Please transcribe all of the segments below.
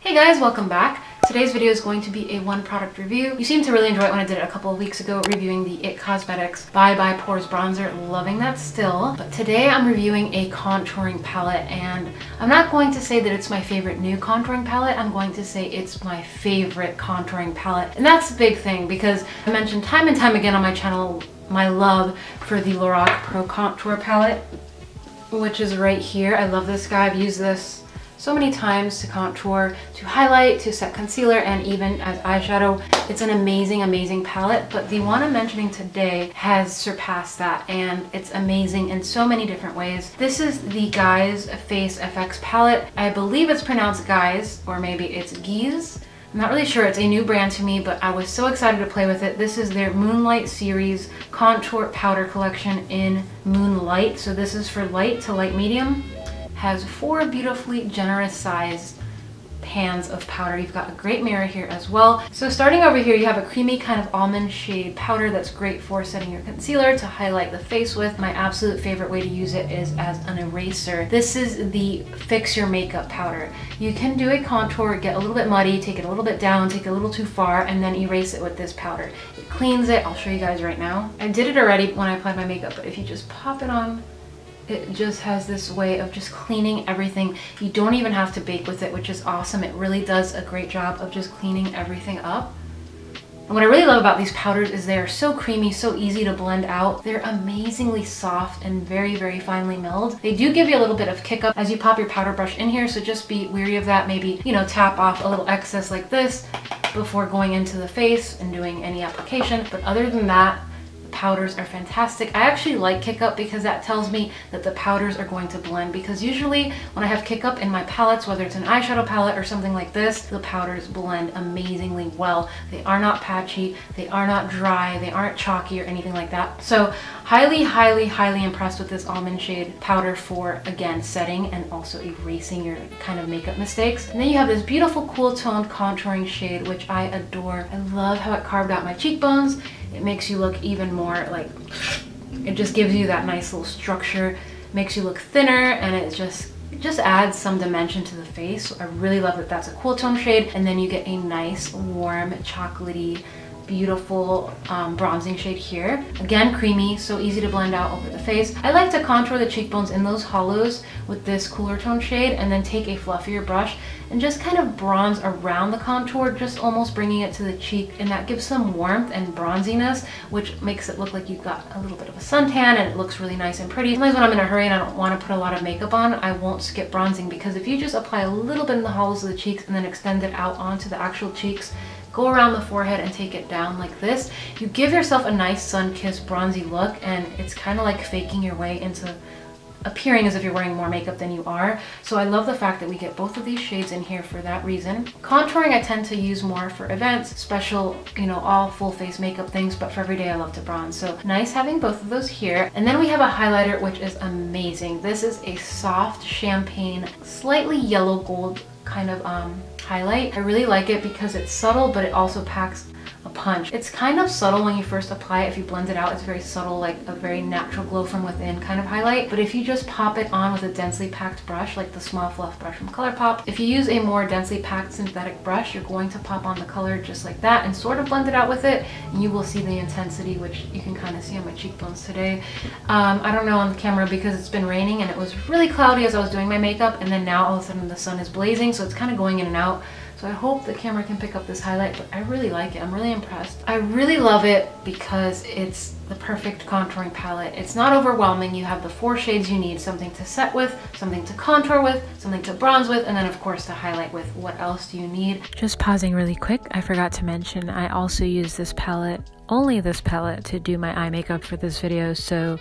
Hey guys, welcome back. Today's video is going to be a one product review. You seemed to really enjoy it when I did it a couple of weeks ago, reviewing the IT Cosmetics Bye Bye Pores Bronzer. Loving that still. But today I'm reviewing a contouring palette, and I'm not going to say that it's my favorite new contouring palette. I'm going to say it's my favorite contouring palette. And that's a big thing because I mentioned time and time again on my channel my love for the Lorac Pro Contour palette, which is right here. I love this guy. I've used this so many times to contour, to highlight, to set concealer, and even as eyeshadow. It's an amazing, amazing palette, but the one I'm mentioning today has surpassed that, and it's amazing in so many different ways. This is the Guize Face FX palette. I believe it's pronounced Guize, or maybe it's Guize. I'm not really sure. It's a new brand to me, but I was so excited to play with it. This is their Moonlight series contour powder collection in Moonlight. So this is for light to light medium. Has 4 beautifully generous sized pans of powder. You've got a great mirror here as well. So starting over here, you have a creamy kind of almond shade powder that's great for setting your concealer to highlight the face with. My absolute favorite way to use it is as an eraser. This is the Fix Your Makeup powder. You can do a contour, get a little bit muddy, take it a little bit down, take it a little too far, and then erase it with this powder. It cleans it. I'll show you guys right now. I did it already when I applied my makeup, but if you just pop it on, it just has this way of just cleaning everything. You don't even have to bake with it, which is awesome. It really does a great job of just cleaning everything up. And what I really love about these powders is they are so creamy, so easy to blend out. They're amazingly soft and very, very finely milled. They do give you a little bit of kick up as you pop your powder brush in here, so just be wary of that. Maybe, you know, tap off a little excess like this before going into the face and doing any application. But other than that, powders are fantastic. I actually like kick up because that tells me that the powders are going to blend, because usually when I have kick up in my palettes, whether it's an eyeshadow palette or something like this, the powders blend amazingly well. They are not patchy, they are not dry, they aren't chalky or anything like that. So highly, highly, highly impressed with this almond shade powder for, again, setting and also erasing your kind of makeup mistakes. And then you have this beautiful cool toned contouring shade, which I adore. I love how it carved out my cheekbones. It makes you look even more like, it just gives you that nice little structure, makes you look thinner, and it just adds some dimension to the face. So I really love that that's a cool tone shade. And then you get a nice, warm, chocolatey, beautiful bronzing shade here. Again, creamy, so easy to blend out over the face. I like to contour the cheekbones in those hollows with this cooler tone shade, and then take a fluffier brush and just kind of bronze around the contour, just almost bringing it to the cheek, and that gives some warmth and bronziness, which makes it look like you've got a little bit of a suntan, and it looks really nice and pretty. Sometimes when I'm in a hurry and I don't want to put a lot of makeup on, I won't skip bronzing, because if you just apply a little bit in the hollows of the cheeks and then extend it out onto the actual cheeks, go around the forehead and take it down like this, you give yourself a nice sun-kissed bronzy look, and it's kind of like faking your way into appearing as if you're wearing more makeup than you are. So I love the fact that we get both of these shades in here for that reason. Contouring I tend to use more for events, special, you know, all full face makeup things, but for every day I love to bronze. So nice having both of those here. And then we have a highlighter, which is amazing. This is a soft champagne, slightly yellow gold kind of highlight. I really like it because it's subtle, but it also packs a punch. It's kind of subtle when you first apply it. If you blend it out, it's very subtle, like a very natural glow from within kind of highlight. But if you just pop it on with a densely packed brush, like the Small Fluff brush from ColourPop, if you use a more densely packed synthetic brush, you're going to pop on the color just like that and sort of blend it out with it, and you will see the intensity, which you can kind of see on my cheekbones today. I don't know on the camera because it's been raining and it was really cloudy as I was doing my makeup, and then now all of a sudden the sun is blazing, so it's kind of going in and out. So I hope the camera can pick up this highlight, but I really like it. I'm really impressed. I really love it because it's the perfect contouring palette. It's not overwhelming. You have the 4 shades you need, something to set with, something to contour with, something to bronze with, and then of course to highlight with. What else do you need? Just pausing really quick, I forgot to mention I also use this palette, only this palette, to do my eye makeup for this video, so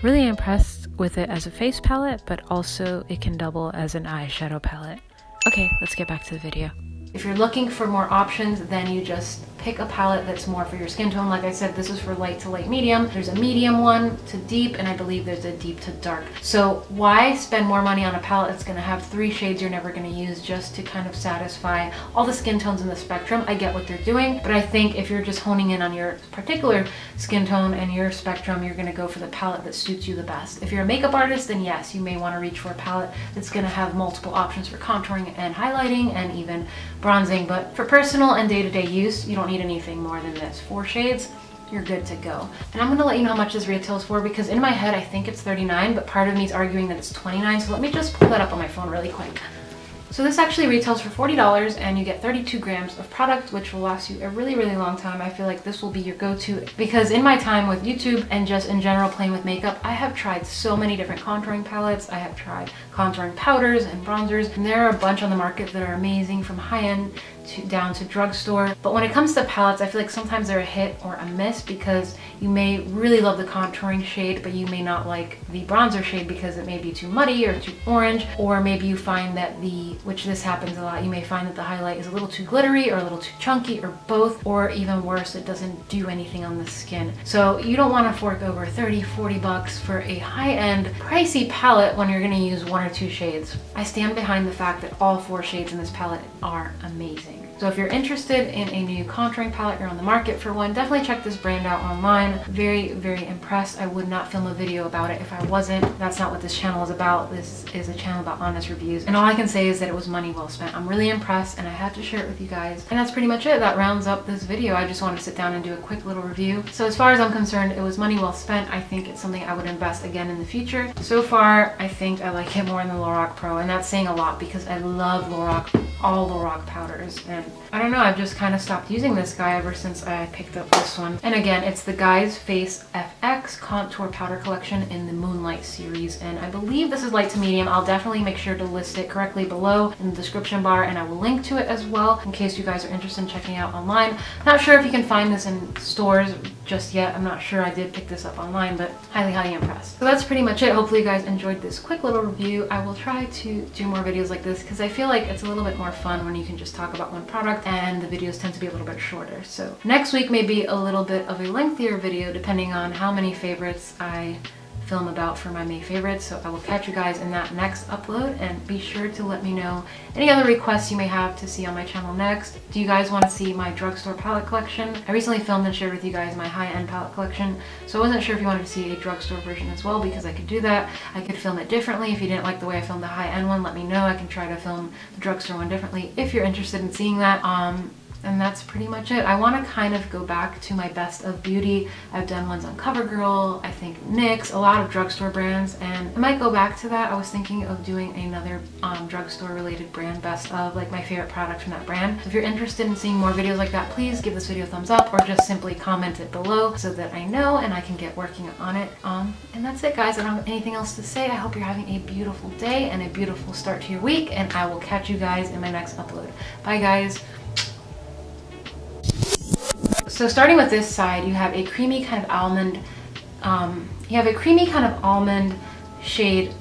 really impressed with it as a face palette, but also it can double as an eyeshadow palette. Okay, let's get back to the video. If you're looking for more options, then you just pick a palette that's more for your skin tone. Like I said, this is for light to light medium. There's a medium one to deep, and I believe there's a deep to dark. So why spend more money on a palette that's gonna have 3 shades you're never gonna use just to kind of satisfy all the skin tones in the spectrum? I get what they're doing, but I think if you're just honing in on your particular skin tone and your spectrum, you're gonna go for the palette that suits you the best. If you're a makeup artist, then yes, you may wanna reach for a palette that's gonna have multiple options for contouring and highlighting and even bronzing. But for personal and day-to-day use, you don't need anything more than this. 4 shades, you're good to go. And I'm gonna let you know how much this retails for, because in my head I think it's $39, but part of me is arguing that it's $29, so let me just pull that up on my phone really quick. So this actually retails for $40, and you get 32 grams of product, which will last you a really, really long time. I feel like this will be your go-to, because in my time with YouTube and just in general playing with makeup, I have tried so many different contouring palettes. I have tried contouring powders and bronzers, and there are a bunch on the market that are amazing, from high-end down to drugstore. But when it comes to palettes, I feel like sometimes they're a hit or a miss, because you may really love the contouring shade, but you may not like the bronzer shade because it may be too muddy or too orange, or maybe you find that which this happens a lot, you may find that the highlight is a little too glittery or a little too chunky, or both, or even worse, it doesn't do anything on the skin. So you don't want to fork over 30, 40 bucks for a high-end, pricey palette when you're going to use 1 or 2 shades. I stand behind the fact that all 4 shades in this palette are amazing. So if you're interested in a new contouring palette, you're on the market for one, definitely check this brand out online. Very, very impressed. I would not film a video about it if I wasn't. That's not what this channel is about. This is a channel about honest reviews. And all I can say is that it was money well spent. I'm really impressed, and I had to share it with you guys. And that's pretty much it. That rounds up this video. I just wanted to sit down and do a quick little review. So as far as I'm concerned, it was money well spent. I think it's something I would invest again in the future. So far, I think I like it more than the Lorac Pro, and that's saying a lot because I love Lorac, all Lorac powders, and I don't know, I've just kind of stopped using this guy ever since I picked up this one. And again, it's the Guize Face FX Contour Powder Collection in the Moonlight series, and I believe this is light to medium. I'll definitely make sure to list it correctly below in the description bar, and I will link to it as well in case you guys are interested in checking it out online. Not sure if you can find this in stores just yet. I'm not sure. I did pick this up online, but highly, highly impressed. So that's pretty much it. Hopefully you guys enjoyed this quick little review. I will try to do more videos like this because I feel like it's a little bit more fun when you can just talk about one product, and the videos tend to be a little bit shorter. So next week may be a little bit of a lengthier video depending on how many favorites I film about for my May favorites. So I will catch you guys in that next upload, and be sure to let me know any other requests you may have to see on my channel next. Do you guys want to see my drugstore palette collection? I recently filmed and shared with you guys my high-end palette collection, so I wasn't sure if you wanted to see a drugstore version as well, because I could do that. I could film it differently. If you didn't like the way I filmed the high-end one, let me know. I can try to film the drugstore one differently if you're interested in seeing that. And that's pretty much it. I want to kind of go back to my best of beauty. I've done ones on CoverGirl, I think NYX, a lot of drugstore brands, and I might go back to that. I was thinking of doing another drugstore related brand best of, like my favorite product from that brand. So if you're interested in seeing more videos like that, please give this video a thumbs up, or just simply comment it below so that I know and I can get working on it. And that's it, guys. I don't have anything else to say. I hope you're having a beautiful day and a beautiful start to your week, and I will catch you guys in my next upload. Bye, guys. So starting with this side, you have a creamy kind of almond, shade.